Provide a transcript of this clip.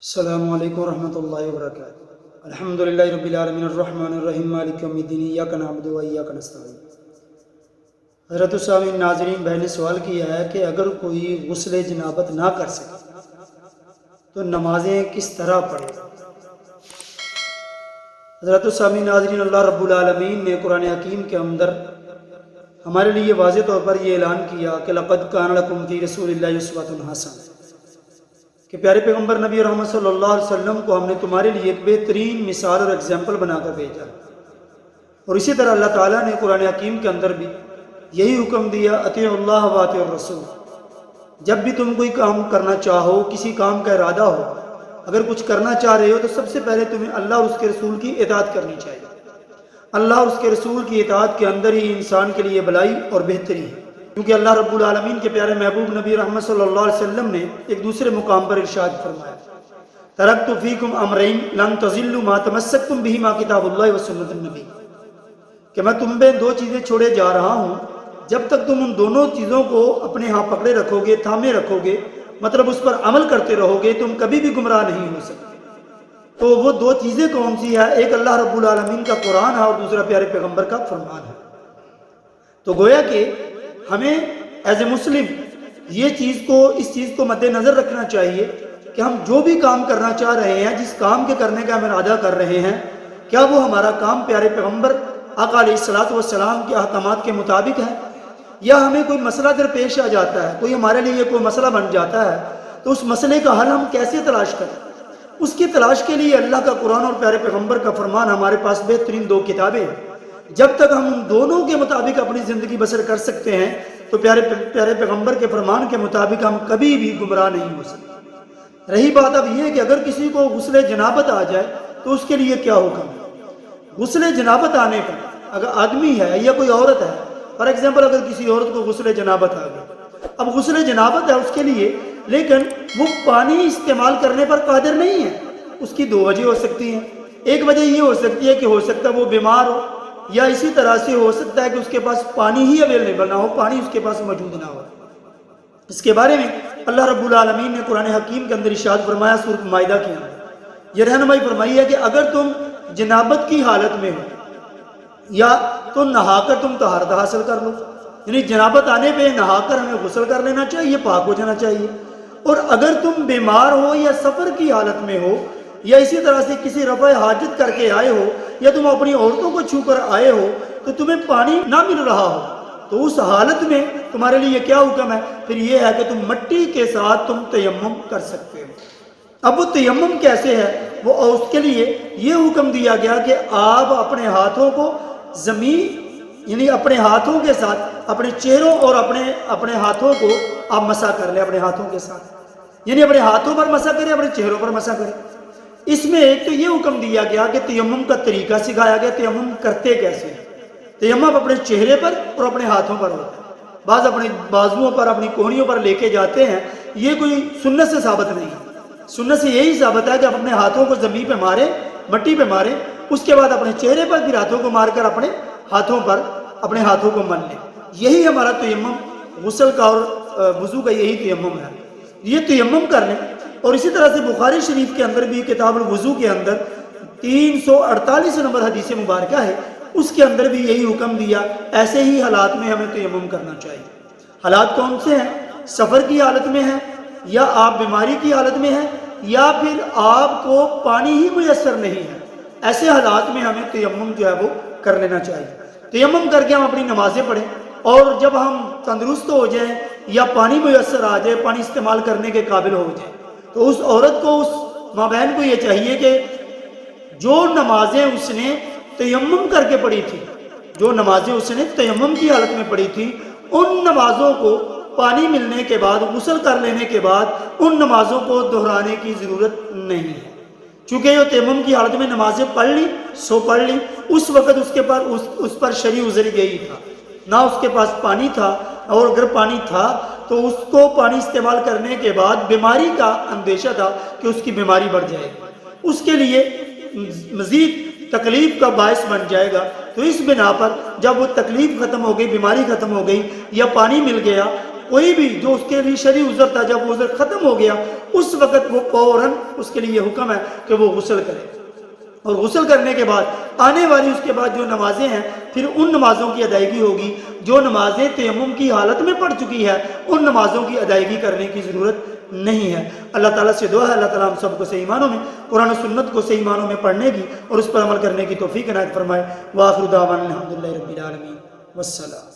السلام علیکم ورحمۃ اللہ وبرکاتہ۔ الحمد للہ رب العالمین الرحمن الرحیم مالک یوم الدین ایاک نعبد و ایاک نستعین۔ حضرت السامعین ناظرین، بہن نے سوال کیا ہے کہ اگر کوئی غسل جنابت نہ کر سکے تو نمازیں کس طرح پڑھے؟ حضرت السامعین ناظرین، اللہ رب العالمین نے قرآن حکیم کے اندر ہمارے لیے واضح طور پر یہ اعلان کیا کہ لقد کان لکم فی رسول اللہ اسوۃ حسنہ، کہ پیارے پیغمبر نبی رحمت صلی اللہ علیہ وسلم کو ہم نے تمہارے لیے ایک بہترین مثال اور ایگزامپل بنا کر بھیجا۔ اور اسی طرح اللہ تعالیٰ نے قرآن حکیم کے اندر بھی یہی حکم دیا، اطیعوا اللہ و اطیعوا الرسول۔ جب بھی تم کوئی کام کرنا چاہو، کسی کام کا ارادہ ہو، اگر کچھ کرنا چاہ رہے ہو تو سب سے پہلے تمہیں اللہ اور اس کے رسول کی اطاعت کرنی چاہیے۔ اللہ اور اس کے رسول کی اطاعت کے اندر ہی انسان کے لیے بھلائی اور بہتری ہے، کیونکہ اللہ رب العالمین کے پیارے محبوب نبی رحمت صلی اللہ علیہ وسلم نے ایک دوسرے مقام پر ارشاد فرمایا، ترکت فیکم امرین لن تضلوا ما تمسکتم بہما کتاب اللہ و سنت النبی، کہ میں تم پہ دو چیزیں چھوڑے جا رہا ہوں، جب تک تم ان دونوں چیزوں کو اپنے ہاں پکڑے رکھو گے، تھامے رکھو گے، مطلب اس پر عمل کرتے رہو گے، تم کبھی بھی گمراہ نہیں ہو سکتے۔ تو وہ دو چیزیں کون سی ہے؟ ایک اللہ رب العالمین کا قرآن ہے اور دوسرا پیارے پیغمبر کا فرمان ہے۔ تو گویا کہ ہمیں ایز اے مسلم اس چیز کو مد نظر رکھنا چاہیے کہ ہم جو بھی کام کرنا چاہ رہے ہیں، جس کام کے کرنے کا ہم ارادہ کر رہے ہیں، کیا وہ ہمارا کام پیارے پیغمبر آقا علیہ الصلوۃ والسلام کے احکامات کے مطابق ہے، یا ہمیں کوئی مسئلہ درپیش آ جاتا ہے، کوئی ہمارے لیے کوئی مسئلہ بن جاتا ہے، تو اس مسئلے کا حل ہم کیسے تلاش کریں؟ اس کی تلاش کے لیے اللہ کا قرآن اور پیارے پیغمبر کا فرمان ہمارے پاس بہترین دو کتابیں ہیں۔ جب تک ہم ان دونوں کے مطابق اپنی زندگی بسر کر سکتے ہیں تو پیارے پیغمبر کے فرمان کے مطابق ہم کبھی بھی گمراہ نہیں ہو سکتے۔ رہی بات اب یہ کہ اگر کسی کو غسل جنابت آ جائے تو اس کے لیے کیا حکم ہے؟ غسل جنابت آنے کا، اگر آدمی ہے یا کوئی عورت ہے، فار ایگزامپل اگر کسی عورت کو غسل جنابت آ گیا، اب غسل جنابت ہے اس کے لیے، لیکن وہ پانی استعمال کرنے پر قادر نہیں ہے۔ اس کی دو وجہ ہو سکتی ہیں۔ ایک وجہ یہ ہو سکتی ہے کہ ہو سکتا ہے وہ بیمار ہو، یا اسی طرح سے ہو سکتا ہے کہ اس کے پاس پانی ہی اویلیبل نہ ہو، پانی اس کے پاس موجود نہ ہو۔ اس کے بارے میں اللہ رب العالمین نے قرآن حکیم کے اندر ارشاد فرمایا، سورۃ مائدہ کے اندر یہ رہنمائی فرمائی ہے کہ اگر تم جنابت کی حالت میں ہو یا تو نہا کر تم طہارت حاصل کر لو، یعنی جنابت آنے پہ نہا کر ہمیں غسل کر لینا چاہیے، پاک ہو جانا چاہیے۔ اور اگر تم بیمار ہو یا سفر کی حالت میں ہو، یا اسی طرح سے کسی رفع حاجت کر کے آئے ہو، یا تم اپنی عورتوں کو چھو کر آئے ہو تو تمہیں پانی نہ مل رہا ہو، تو اس حالت میں تمہارے لیے کیا حکم ہے؟ پھر یہ ہے کہ تم مٹی کے ساتھ تم تیمم کر سکتے ہو۔ اب وہ تیمم کیسے ہے؟ وہ اس کے لیے یہ حکم دیا گیا کہ آپ اپنے ہاتھوں کو زمین، یعنی اپنے ہاتھوں کے ساتھ اپنے چہروں اور اپنے ہاتھوں کو آپ مسح کر لیں، اپنے ہاتھوں کے ساتھ، یعنی اپنے ہاتھوں پر مسح کریں، اپنے چہروں پر مسح کریں۔ اس میں ایک تو یہ حکم دیا گیا کہ تیمم کا طریقہ سکھایا گیا، تیمم کرتے کیسے ہیں۔ تیمم اپنے چہرے پر اور اپنے ہاتھوں پر ہوتا ہے، بعض اپنے بازوؤں پر، اپنی کونیوں پر لے کے جاتے ہیں، یہ کوئی سنت سے ثابت نہیں ہے۔ سنت سے یہی ثابت ہے کہ آپ اپنے ہاتھوں کو زمین پہ ماریں، مٹی پہ ماریں، اس کے بعد اپنے چہرے پر پھر ہاتھوں کو مار کر اپنے ہاتھوں کو مل لیں۔ یہی ہمارا تیمم، غسل کا اور وضو کا یہی تیمم ہے، یہ تیمم کر لیں۔ اور اسی طرح سے بخاری شریف کے اندر بھی کتاب الوضو کے اندر 348 نمبر حدیث مبارکہ ہے، اس کے اندر بھی یہی حکم دیا، ایسے ہی حالات میں ہمیں تیمم کرنا چاہیے۔ حالات کون سے ہیں؟ سفر کی حالت میں ہے، یا آپ بیماری کی حالت میں ہیں، یا پھر آپ کو پانی ہی میسر نہیں ہے، ایسے حالات میں ہمیں تیمم جو ہے وہ کر لینا چاہیے۔ تیمم کر کے ہم اپنی نمازیں پڑھیں، اور جب ہم تندرست ہو جائیں یا پانی میسر آ جائے، پانی استعمال کرنے کے قابل ہو جائیں، تو اس عورت کو، اس ماں بہن کو یہ چاہیے کہ جو نمازیں اس نے تیمم کر کے پڑھی تھی، جو نمازیں اس نے تیمم کی حالت میں پڑھی تھی، ان نمازوں کو پانی ملنے کے بعد، غسل کر لینے کے بعد، ان نمازوں کو دہرانے کی ضرورت نہیں ہے۔ چونکہ جو تیمم کی حالت میں نمازیں پڑھ لی سو پڑھ لی، اس وقت اس پر شرعی عذر یہی تھا، نہ اس کے پاس پانی تھا، اور اگر پانی تھا تو اس کو پانی استعمال کرنے کے بعد بیماری کا اندیشہ تھا کہ اس کی بیماری بڑھ جائے گی، اس کے لیے مزید تکلیف کا باعث بن جائے گا۔ تو اس بنا پر جب وہ تکلیف ختم ہو گئی، بیماری ختم ہو گئی، یا پانی مل گیا، کوئی بھی جو اس کے لیے شرعی عذر تھا، جب وہ عذر ختم ہو گیا اس وقت وہ فوراً اس کے لیے یہ حکم ہے کہ وہ غسل کرے، اور غسل کرنے کے بعد آنے والی اس کے بعد جو نمازیں ہیں پھر ان نمازوں کی ادائیگی ہوگی جو نمازیں تیمم کی حالت میں پڑھ چکی ہے، ان نمازوں کی ادائیگی کرنے کی ضرورت نہیں ہے۔ اللہ تعالیٰ سے دعا ہے اللہ تعالیٰ ہم سب کو صحیح معنوں میں قرآن و سنت کو صحیح معنوں میں پڑھنے کی اور اس پر عمل کرنے کی توفیق عنایت فرمائے۔ وآخر دعوانا الحمدللہ رب العالمین والسلام۔